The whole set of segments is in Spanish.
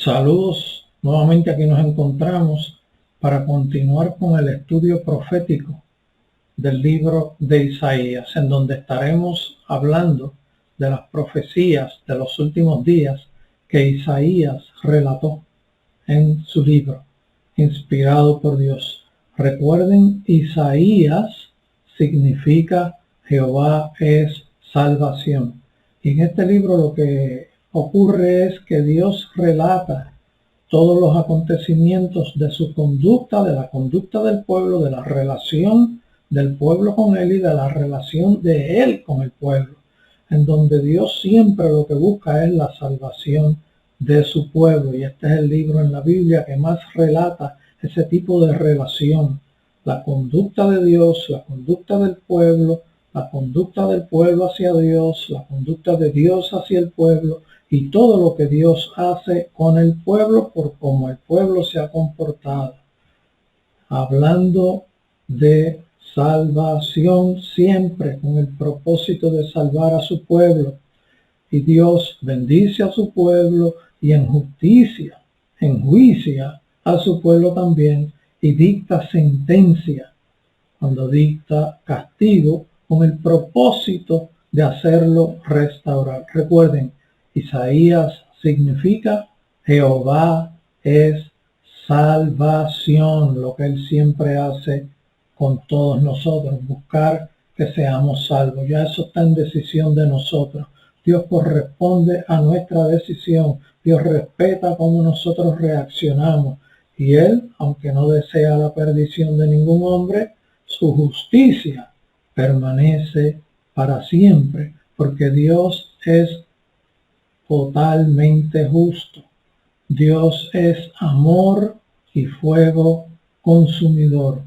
Saludos, nuevamente aquí nos encontramos para continuar con el estudio profético del libro de Isaías, en donde estaremos hablando de las profecías de los últimos días que Isaías relató en su libro, inspirado por Dios. Recuerden, Isaías significa Jehová es salvación. Y en este libro lo que ocurre es que Dios relata todos los acontecimientos de su conducta, de la conducta del pueblo, de la relación del pueblo con él y de la relación de él con el pueblo, en donde Dios siempre lo que busca es la salvación de su pueblo. Y este es el libro en la Biblia que más relata ese tipo de relación, la conducta de Dios, la conducta del pueblo, la conducta del pueblo hacia Dios, la conducta de Dios hacia el pueblo y todo lo que Dios hace con el pueblo por cómo el pueblo se ha comportado. Hablando de salvación siempre con el propósito de salvar a su pueblo. Y Dios bendice a su pueblo y en justicia, enjuicia a su pueblo también y dicta sentencia cuando dicta castigo con el propósito de hacerlo restaurar. Recuerden, Isaías significa Jehová es salvación, lo que él siempre hace con todos nosotros, buscar que seamos salvos. Ya eso está en decisión de nosotros. Dios corresponde a nuestra decisión. Dios respeta cómo nosotros reaccionamos. Y él, aunque no desea la perdición de ningún hombre, su justicia permanece para siempre, porque Dios es totalmente justo. Dios es amor y fuego consumidor.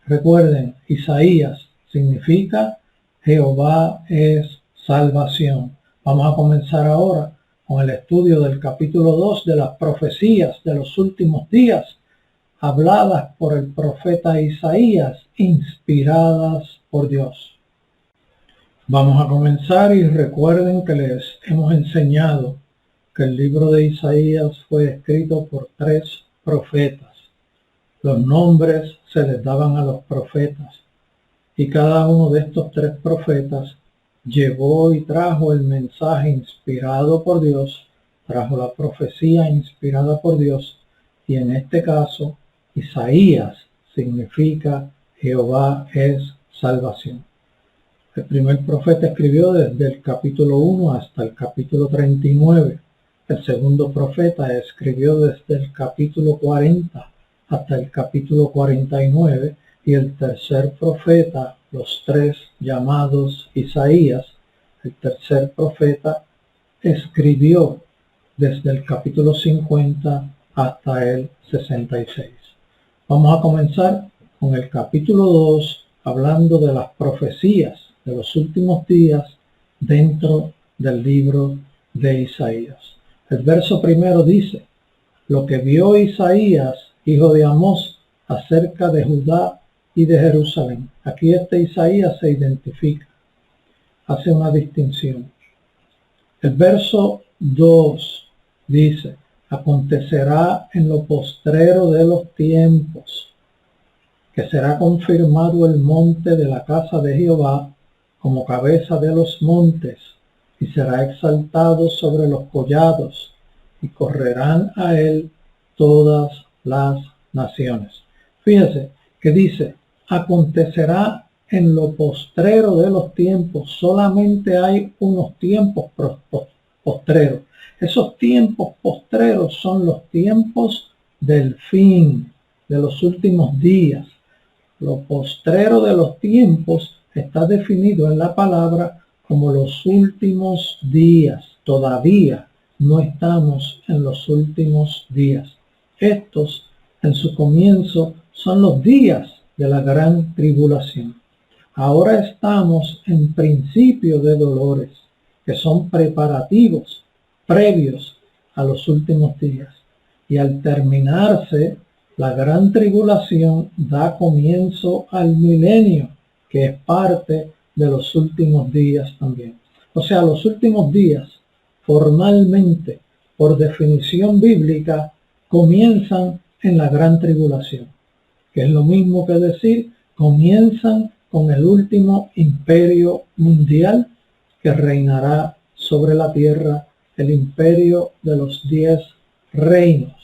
Recuerden, Isaías significa Jehová es salvación. Vamos a comenzar ahora con el estudio del capítulo 2 de las profecías de los últimos días, habladas por el profeta Isaías, inspiradas por Dios. Vamos a comenzar y recuerden que les hemos enseñado que el libro de Isaías fue escrito por 3 profetas. Los nombres se les daban a los profetas y cada uno de estos 3 profetas llevó y trajo el mensaje inspirado por Dios, trajo la profecía inspirada por Dios, y en este caso Isaías significa Jehová es salvación. El primer profeta escribió desde el capítulo 1 hasta el capítulo 39. El segundo profeta escribió desde el capítulo 40 hasta el capítulo 49. Y el tercer profeta, los 3 llamados Isaías, el tercer profeta escribió desde el capítulo 50 hasta el 66. Vamos a comenzar con el capítulo 2, hablando de las profecías de los últimos días dentro del libro de Isaías. El verso primero dice: lo que vio Isaías, hijo de Amós, acerca de Judá y de Jerusalén. Aquí Isaías se identifica, hace una distinción. El verso 2 dice: acontecerá en lo postrero de los tiempos, que será confirmado el monte de la casa de Jehová como cabeza de los montes, y será exaltado sobre los collados, y correrán a él todas las naciones. Fíjense que dice: acontecerá en lo postrero de los tiempos. Solamente hay unos tiempos postreros. Esos tiempos postreros son los tiempos del fin, de los últimos días. Lo postrero de los tiempos está definido en la palabra como los últimos días. Todavía no estamos en los últimos días. Estos, en su comienzo, son los días de la gran tribulación. Ahora estamos en principio de dolores, que son preparativos previos a los últimos días. Y al terminarse la gran tribulación, da comienzo al milenio, que es parte de los últimos días también. O sea, los últimos días formalmente por definición bíblica, comienzan en la gran tribulación, que es lo mismo que decir, comienzan con el último imperio mundial que reinará sobre la tierra, el imperio de los 10 reinos.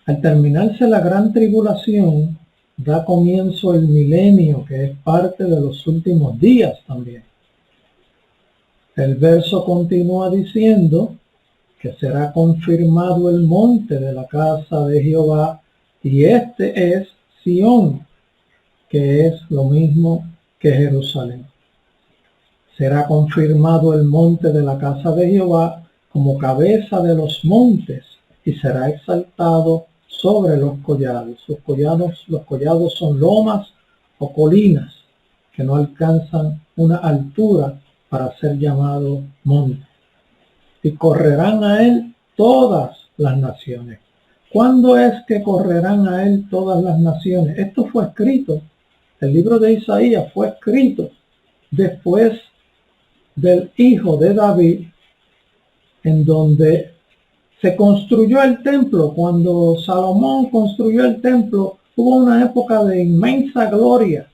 Al terminarse la gran tribulación, da comienzo el milenio, que es parte de los últimos días también. El verso continúa diciendo que será confirmado el monte de la casa de Jehová, y este es Sión, que es lo mismo que Jerusalén. Será confirmado el monte de la casa de Jehová como cabeza de los montes, y será exaltado sobre los collados. Los collados son lomas o colinas que no alcanzan una altura para ser llamado monte. Y correrán a él todas las naciones. ¿Cuándo es que correrán a él todas las naciones? Esto fue escrito, el libro de Isaías fue escrito después del hijo de David, en donde se construyó el templo. Cuando Salomón construyó el templo, hubo una época de inmensa gloria.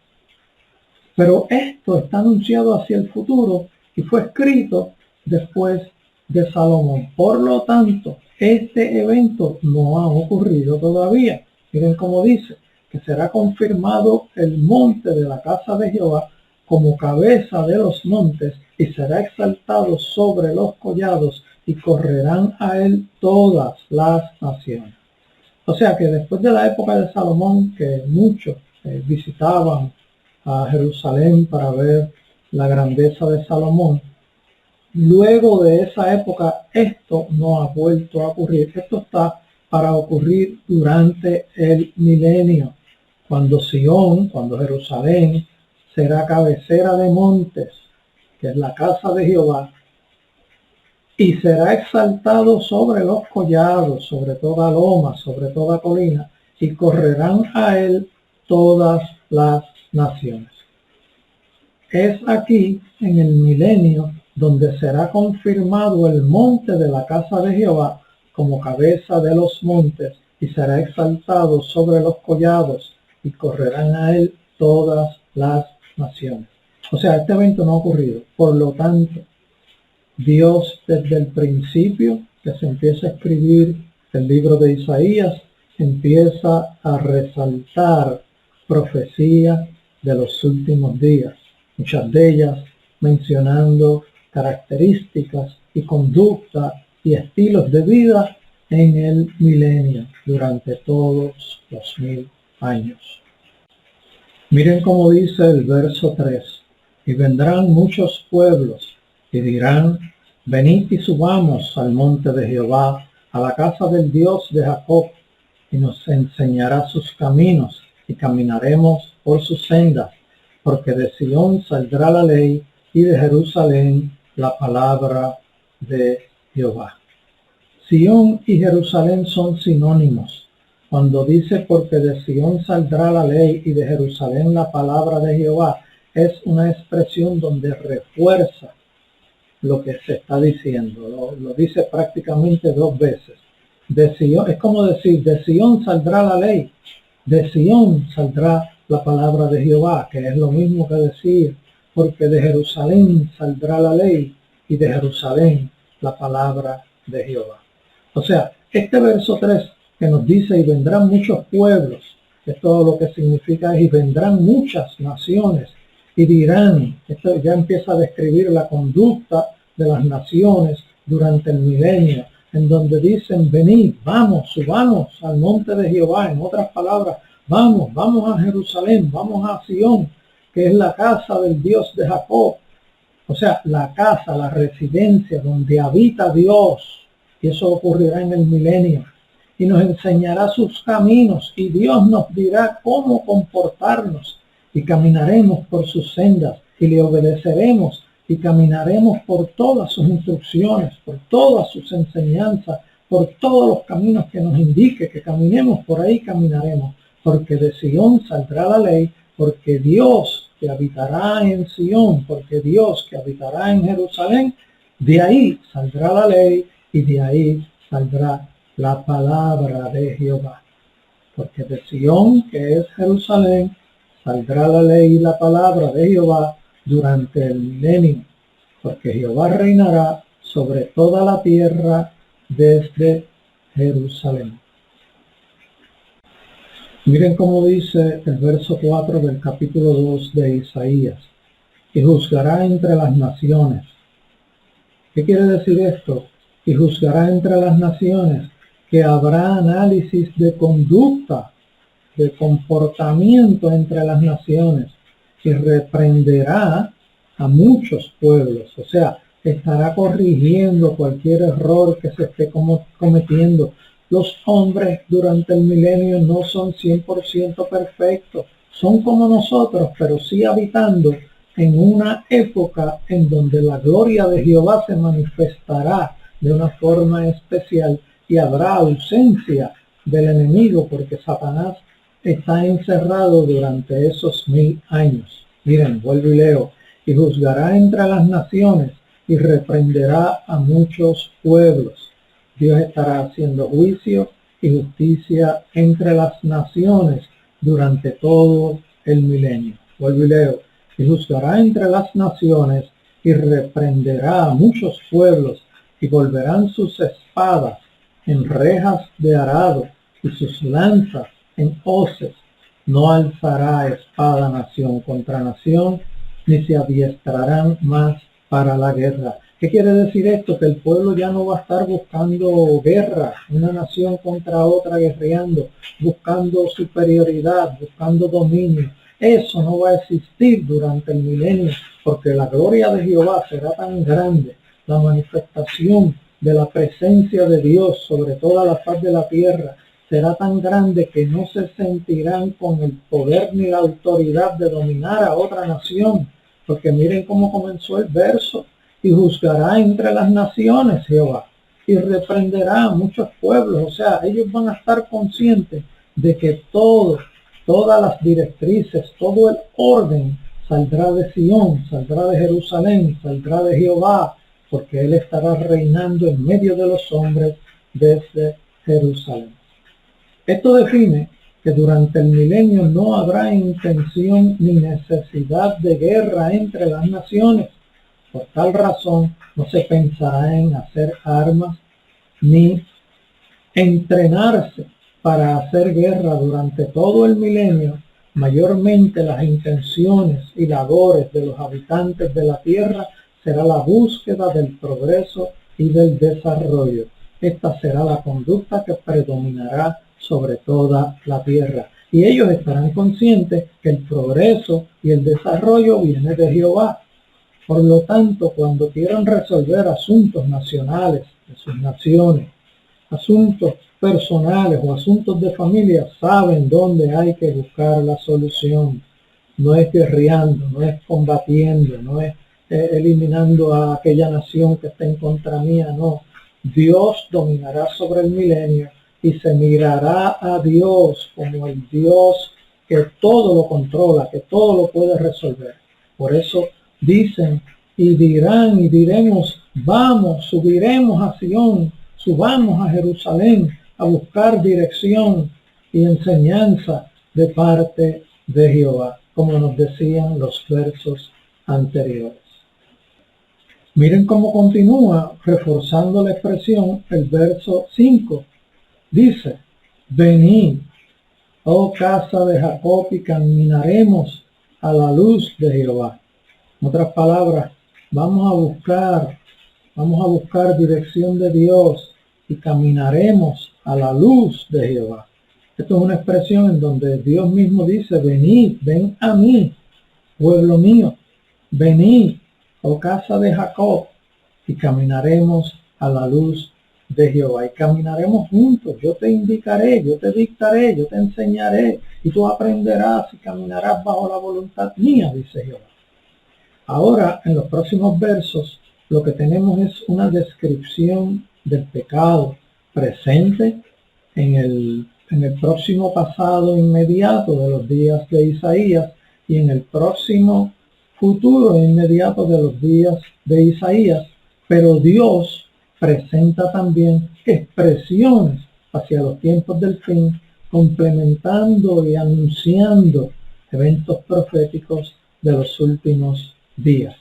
Pero esto está anunciado hacia el futuro y fue escrito después de Salomón. Por lo tanto, este evento no ha ocurrido todavía. Miren cómo dice, que será confirmado el monte de la casa de Jehová como cabeza de los montes, y será exaltado sobre los collados, y correrán a él todas las naciones. O sea que después de la época de Salomón, que muchos visitaban a Jerusalén para ver la grandeza de Salomón, luego de esa época esto no ha vuelto a ocurrir. Esto está para ocurrir durante el milenio, cuando Sión, cuando Jerusalén será cabecera de montes, que es la casa de Jehová, y será exaltado sobre los collados, sobre toda loma, sobre toda colina, y correrán a él todas las naciones. Es aquí, en el milenio, donde será confirmado el monte de la casa de Jehová como cabeza de los montes, y será exaltado sobre los collados, y correrán a él todas las naciones. O sea, este evento no ha ocurrido. Por lo tanto, Dios desde el principio que se empieza a escribir el libro de Isaías, empieza a resaltar profecías de los últimos días, muchas de ellas mencionando características y conducta y estilos de vida en el milenio durante todos los 1000 años. Miren cómo dice el verso 3, y vendrán muchos pueblos y dirán, venid y subamos al monte de Jehová, a la casa del Dios de Jacob, y nos enseñará sus caminos, y caminaremos por sus sendas, porque de Sión saldrá la ley, y de Jerusalén la palabra de Jehová. Sión y Jerusalén son sinónimos. Cuando dice porque de Sión saldrá la ley y de Jerusalén la palabra de Jehová, es una expresión donde refuerza lo que se está diciendo. Lo dice prácticamente 2 veces. De Sión, es como decir, de Sión saldrá la ley, de Sión saldrá la palabra de Jehová, que es lo mismo que decir, porque de Jerusalén saldrá la ley y de Jerusalén la palabra de Jehová. O sea, este verso 3 que nos dice, y vendrán muchos pueblos, esto lo que significa es, y vendrán muchas naciones, y dirán, esto ya empieza a describir la conducta de las naciones durante el milenio, en donde dicen, venid, vamos, subamos al monte de Jehová. En otras palabras, vamos a Jerusalén, vamos a Sión, que es la casa del Dios de Jacob. O sea, la casa, la residencia donde habita Dios. Y eso ocurrirá en el milenio. Y nos enseñará sus caminos, y Dios nos dirá cómo comportarnos, y caminaremos por sus sendas, y le obedeceremos, y caminaremos por todas sus instrucciones, por todas sus enseñanzas, por todos los caminos que nos indique que caminemos, por ahí caminaremos, porque de Sión saldrá la ley, porque Dios que habitará en Sión, porque Dios que habitará en Jerusalén, de ahí saldrá la ley, y de ahí saldrá la palabra de Jehová. Porque de Sión, que es Jerusalén, saldrá la ley y la palabra de Jehová durante el milenio, porque Jehová reinará sobre toda la tierra desde Jerusalén. Miren cómo dice el verso 4 del capítulo 2 de Isaías: y juzgará entre las naciones. ¿Qué quiere decir esto? Y juzgará entre las naciones, que habrá análisis de conducta, de comportamiento entre las naciones, y reprenderá a muchos pueblos. O sea, estará corrigiendo cualquier error que se esté cometiendo. Los hombres durante el milenio no son 100% perfectos, son como nosotros, pero sí habitando en una época en donde la gloria de Jehová se manifestará de una forma especial y habrá ausencia del enemigo, porque Satanás está encerrado durante esos 1000 años. Miren, vuelvo y leo: y juzgará entre las naciones y reprenderá a muchos pueblos. Dios estará haciendo juicio y justicia entre las naciones durante todo el milenio. Vuelvo y leo: y juzgará entre las naciones y reprenderá a muchos pueblos, y volverán sus espadas en rejas de arado y sus lanzas en hoces. No alzará espada nación contra nación, ni se adiestrarán más para la guerra. ¿Qué quiere decir esto? Que el pueblo ya no va a estar buscando guerra, una nación contra otra guerreando, buscando superioridad, buscando dominio. Eso no va a existir durante el milenio, porque la gloria de Jehová será tan grande, la manifestación de la presencia de Dios sobre toda la faz de la tierra será tan grande que no se sentirán con el poder ni la autoridad de dominar a otra nación. Porque miren cómo comenzó el verso: y juzgará entre las naciones Jehová, y reprenderá a muchos pueblos. O sea, ellos van a estar conscientes de que todas las directrices, todo el orden saldrá de Sión, saldrá de Jerusalén, saldrá de Jehová, porque Él estará reinando en medio de los hombres desde Jerusalén. Esto define que durante el milenio no habrá intención ni necesidad de guerra entre las naciones. Por tal razón, no se pensará en hacer armas ni entrenarse para hacer guerra durante todo el milenio. Mayormente las intenciones y labores de los habitantes de la tierra será la búsqueda del progreso y del desarrollo. Esta será la conducta que predominará sobre toda la tierra. Y ellos estarán conscientes que el progreso y el desarrollo viene de Jehová. Por lo tanto, cuando quieran resolver asuntos nacionales de sus naciones, asuntos personales o asuntos de familia, saben dónde hay que buscar la solución. No es guerreando, no es combatiendo, no es eliminando a aquella nación que está en contra mía, no. Dios dominará sobre el milenio y se mirará a Dios como el Dios que todo lo controla, que todo lo puede resolver. Por eso dicen y dirán y diremos: vamos, subiremos a Sión, subamos a Jerusalén a buscar dirección y enseñanza de parte de Jehová, como nos decían los versos anteriores. Miren cómo continúa reforzando la expresión el verso 5. Dice: venid, oh casa de Jacob, y caminaremos a la luz de Jehová. En otras palabras, vamos a buscar dirección de Dios y caminaremos a la luz de Jehová. Esto es una expresión en donde Dios mismo dice: venid, ven a mí, pueblo mío, venid, oh casa de Jacob, y caminaremos a la luz de Jehová. Y caminaremos juntos. Yo te indicaré, yo te dictaré, yo te enseñaré, y tú aprenderás y caminarás bajo la voluntad mía, dice Jehová. Ahora, en los próximos versos, lo que tenemos es una descripción del pecado presente en el próximo pasado inmediato de los días de Isaías y en el próximo futuro inmediato de los días de Isaías. Pero Dios presenta también expresiones hacia los tiempos del fin, complementando y anunciando eventos proféticos de los últimos días.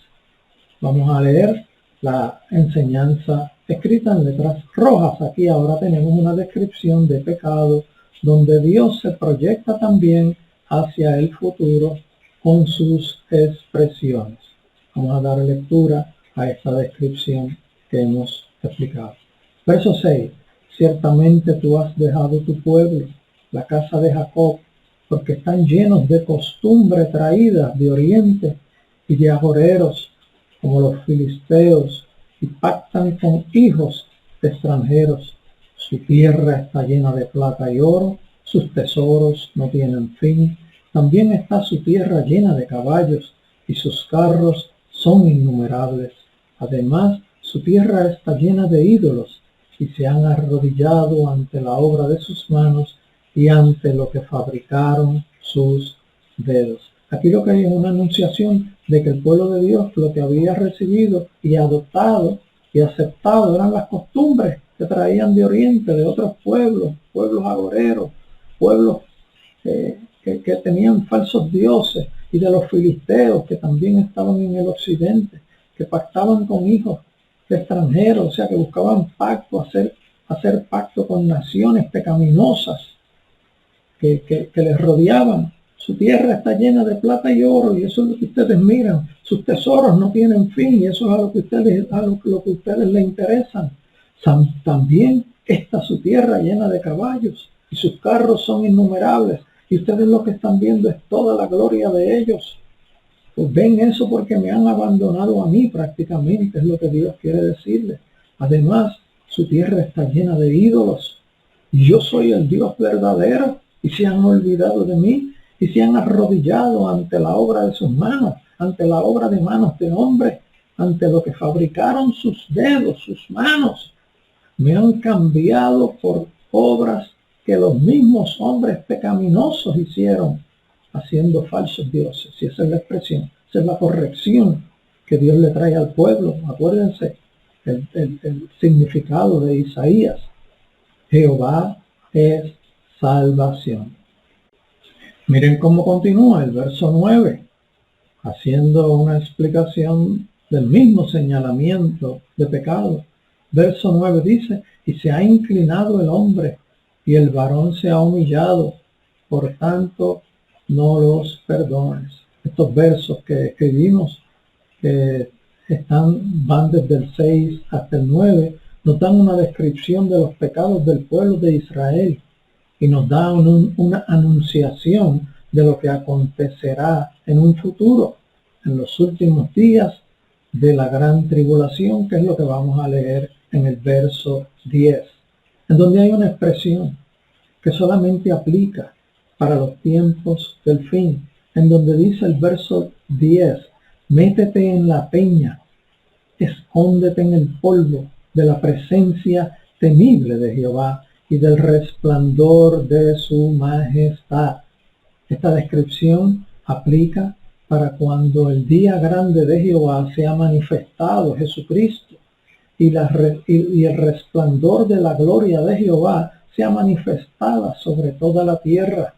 Vamos a leer la enseñanza escrita en letras rojas. Aquí ahora tenemos una descripción de pecado donde Dios se proyecta también hacia el futuro con sus expresiones. Vamos a dar lectura a esta descripción que hemos explicado. Verso 6. Ciertamente tú has dejado tu pueblo, la casa de Jacob, porque están llenos de costumbre traída de oriente y de agoreros, como los filisteos, y pactan con hijos de extranjeros. Su tierra está llena de plata y oro, sus tesoros no tienen fin. También está su tierra llena de caballos, y sus carros son innumerables. Además, su tierra está llena de ídolos, y se han arrodillado ante la obra de sus manos y ante lo que fabricaron sus dedos. Aquí lo que hay es una anunciación de que el pueblo de Dios lo que había recibido y adoptado y aceptado eran las costumbres que traían de oriente, de otros pueblos, pueblos agoreros, pueblos que tenían falsos dioses, y de los filisteos que también estaban en el occidente, que pactaban con hijos de extranjeros, o sea, que buscaban pacto, hacer pacto con naciones pecaminosas que les rodeaban. Su tierra está llena de plata y oro, y eso es lo que ustedes miran. Sus tesoros no tienen fin, y eso es a lo que ustedes les interesan. También está su tierra llena de caballos, y sus carros son innumerables, y ustedes lo que están viendo es toda la gloria de ellos. Pues ven eso porque me han abandonado a mí prácticamente, es lo que Dios quiere decirles. Además, su tierra está llena de ídolos, y yo soy el Dios verdadero, y se han olvidado de mí, y se han arrodillado ante la obra de sus manos, ante la obra de manos de hombres, ante lo que fabricaron sus dedos, sus manos. Me han cambiado por obras que los mismos hombres pecaminosos hicieron, haciendo falsos dioses. Y esa es la expresión, esa es la corrección que Dios le trae al pueblo. Acuérdense el significado de Isaías. Jehová es salvación. Miren cómo continúa el verso 9, haciendo una explicación del mismo señalamiento de pecado. Verso 9 dice, y se ha inclinado el hombre, y el varón se ha humillado, por tanto no los perdones. Estos versos que escribimos, que van desde el 6 hasta el 9, nos dan una descripción de los pecados del pueblo de Israel, y nos da una anunciación de lo que acontecerá en un futuro, en los últimos días de la gran tribulación, que es lo que vamos a leer en el verso 10, en donde hay una expresión que solamente aplica para los tiempos del fin, en donde dice el verso 10, métete en la peña, escóndete en el polvo de la presencia temible de Jehová y del resplandor de su majestad. Esta descripción aplica para cuando el día grande de Jehová sea manifestado, Jesucristo, y el resplandor de la gloria de Jehová sea manifestada sobre toda la tierra.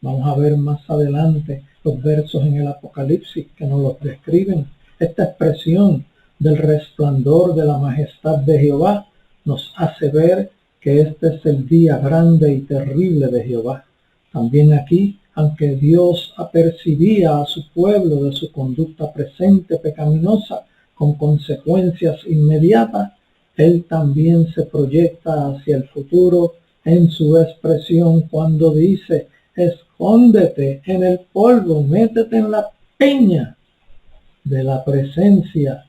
Vamos a ver más adelante los versos en el Apocalipsis que nos los describen. Esta expresión del resplandor de la majestad de Jehová nos hace ver que este es el día grande y terrible de Jehová. También aquí, aunque Dios apercibía a su pueblo de su conducta presente pecaminosa con consecuencias inmediatas, Él también se proyecta hacia el futuro en su expresión cuando dice, escóndete en el polvo, métete en la peña de la presencia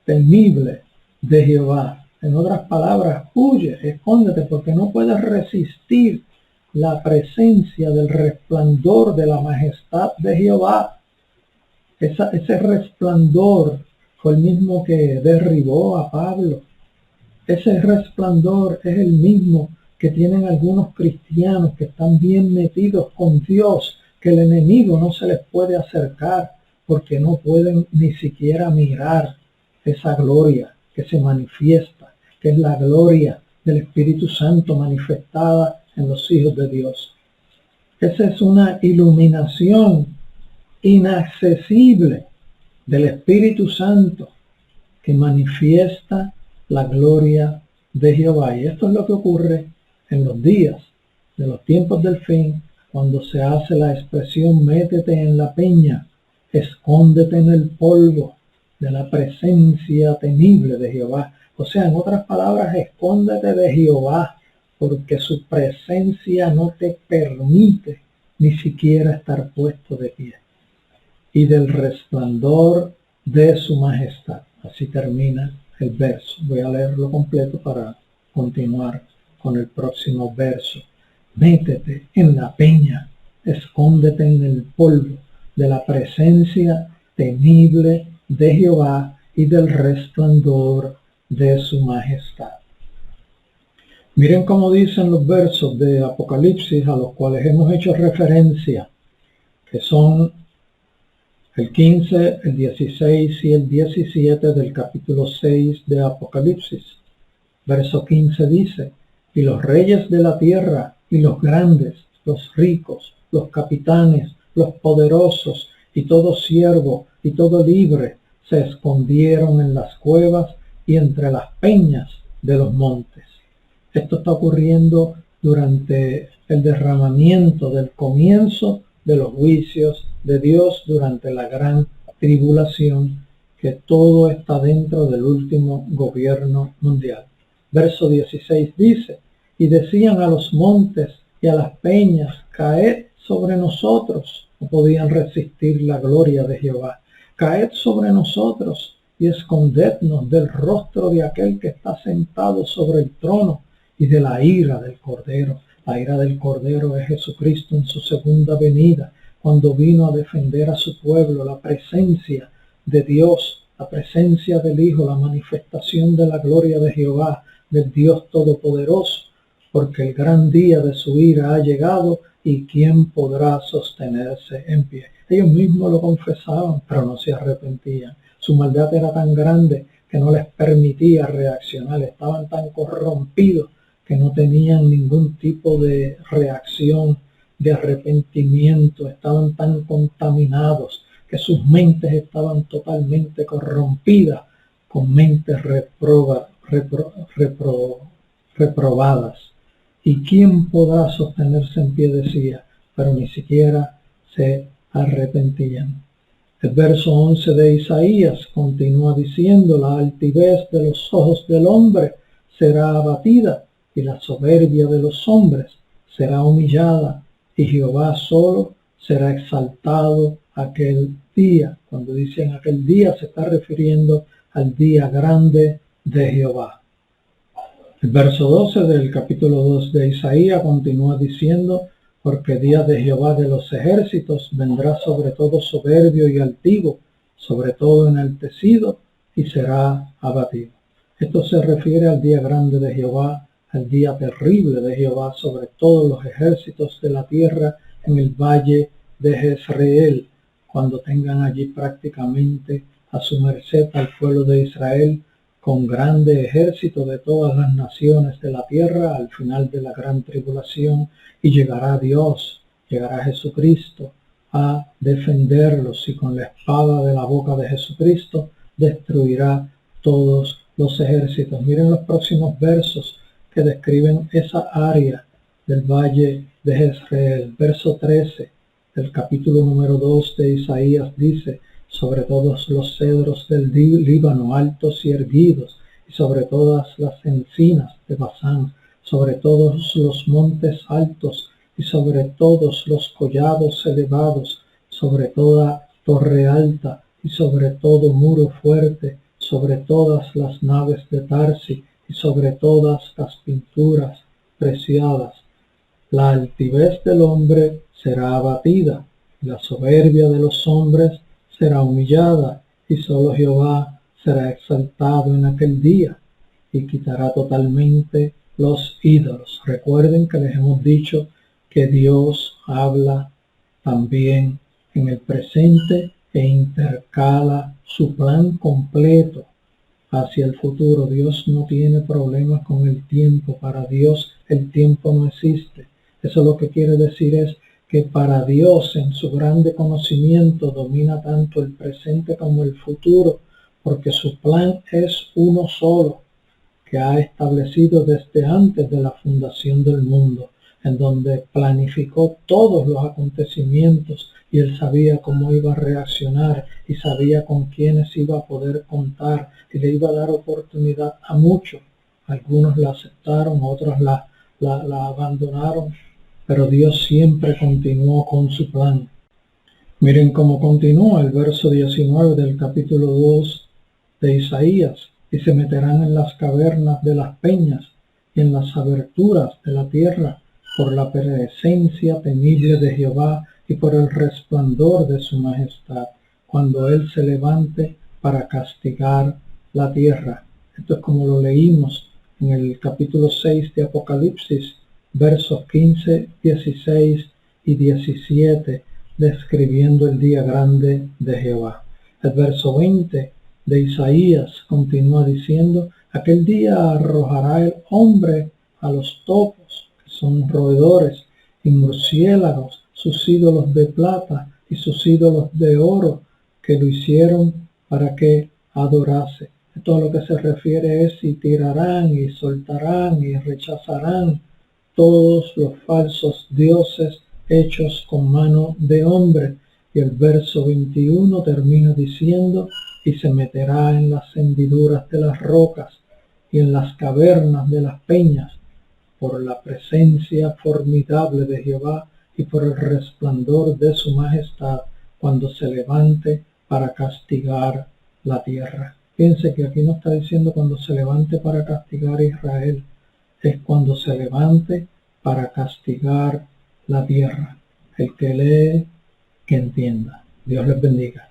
temible de Jehová. En otras palabras, huye, escóndete, porque no puedes resistir la presencia del resplandor de la majestad de Jehová. Ese resplandor fue el mismo que derribó a Pablo. Ese resplandor es el mismo que tienen algunos cristianos que están bien metidos con Dios, que el enemigo no se les puede acercar porque no pueden ni siquiera mirar esa gloria que se manifiesta, que es la gloria del Espíritu Santo manifestada en los hijos de Dios. Esa es una iluminación inaccesible del Espíritu Santo que manifiesta la gloria de Jehová. Y esto es lo que ocurre en los días de los tiempos del fin, cuando se hace la expresión métete en la peña, escóndete en el polvo de la presencia temible de Jehová. O sea, en otras palabras, escóndete de Jehová, porque su presencia no te permite ni siquiera estar puesto de pie. Y del resplandor de su majestad. Así termina el verso. Voy a leerlo completo para continuar con el próximo verso. Métete en la peña, escóndete en el polvo de la presencia temible de Jehová y del resplandor de su majestad. Miren cómo dicen los versos de Apocalipsis a los cuales hemos hecho referencia, que son el 15, el 16 y el 17 del capítulo 6 de Apocalipsis. Verso 15 dice, y los reyes de la tierra y los grandes, los ricos, los capitanes, los poderosos y todo siervo y todo libre se escondieron en las cuevas y entre las peñas de los montes. Esto está ocurriendo durante el derramamiento del comienzo de los juicios de Dios durante la gran tribulación, que todo está dentro del último gobierno mundial. Verso 16 dice, y decían a los montes y a las peñas, caed sobre nosotros. No podían resistir la gloria de Jehová. Caed sobre nosotros y escondednos del rostro de aquel que está sentado sobre el trono y de la ira del Cordero. La ira del Cordero es Jesucristo en su segunda venida, cuando vino a defender a su pueblo, la presencia de Dios, la presencia del Hijo, la manifestación de la gloria de Jehová, del Dios Todopoderoso, porque el gran día de su ira ha llegado y ¿quién podrá sostenerse en pie? Ellos mismos lo confesaban, pero no se arrepentían. Su maldad era tan grande que no les permitía reaccionar, estaban tan corrompidos que no tenían ningún tipo de reacción, de arrepentimiento, estaban tan contaminados que sus mentes estaban totalmente corrompidas, con mentes reprobadas. ¿Y quién podrá sostenerse en pie? Decía, pero ni siquiera se arrepentían. El verso 11 de Isaías continúa diciendo, la altivez de los ojos del hombre será abatida y la soberbia de los hombres será humillada y Jehová solo será exaltado aquel día. Cuando dicen aquel día se está refiriendo al día grande de Jehová. El verso 12 del capítulo 2 de Isaías continúa diciendo, porque día de Jehová de los ejércitos vendrá sobre todo soberbio y altivo, sobre todo enaltecido, y será abatido. Esto se refiere al día grande de Jehová, al día terrible de Jehová sobre todos los ejércitos de la tierra en el valle de Jezreel, cuando tengan allí prácticamente a su merced al pueblo de Israel, con grande ejército de todas las naciones de la tierra al final de la gran tribulación, y llegará Dios, llegará Jesucristo a defenderlos y con la espada de la boca de Jesucristo destruirá todos los ejércitos. Miren los próximos versos que describen esa área del valle de Jezreel. Verso 13 del capítulo número 2 de Isaías dice, sobre todos los cedros del Líbano altos y erguidos, y sobre todas las encinas de Basán, sobre todos los montes altos, y sobre todos los collados elevados, sobre toda torre alta, y sobre todo muro fuerte, sobre todas las naves de Tarsi, y sobre todas las pinturas preciadas. La altivez del hombre será abatida, y la soberbia de los hombres será humillada, y solo Jehová será exaltado en aquel día, y quitará totalmente los ídolos. Recuerden que les hemos dicho que Dios habla también en el presente e intercala su plan completo hacia el futuro. Dios no tiene problemas con el tiempo. Para Dios el tiempo no existe. Eso lo que quiere decir es que para Dios, en su grande conocimiento, domina tanto el presente como el futuro, porque su plan es uno solo, que ha establecido desde antes de la fundación del mundo, en donde planificó todos los acontecimientos y él sabía cómo iba a reaccionar y sabía con quiénes iba a poder contar y le iba a dar oportunidad a muchos. Algunos la aceptaron, otros la abandonaron, pero Dios siempre continuó con su plan. Miren cómo continúa el verso 19 del capítulo 2 de Isaías: y se meterán en las cavernas de las peñas y en las aberturas de la tierra por la presencia temible de Jehová y por el resplandor de su majestad, cuando él se levante para castigar la tierra. Esto es como lo leímos en el capítulo 6 de Apocalipsis, versos 15, 16 y 17, describiendo el día grande de Jehová. El verso 20 de Isaías continúa diciendo: aquel día arrojará el hombre a los topos, que son roedores, y murciélagos, sus ídolos de plata y sus ídolos de oro, que lo hicieron para que adorase. Esto a lo que se refiere es: y tirarán y soltarán y rechazarán todos los falsos dioses hechos con mano de hombre. Y el verso 21 termina diciendo: y se meterá en las hendiduras de las rocas y en las cavernas de las peñas, por la presencia formidable de Jehová y por el resplandor de su majestad, cuando se levante para castigar la tierra. Fíjense que aquí no está diciendo cuando se levante para castigar a Israel, es cuando se levante para castigar la tierra. El que lee, que entienda. Dios les bendiga.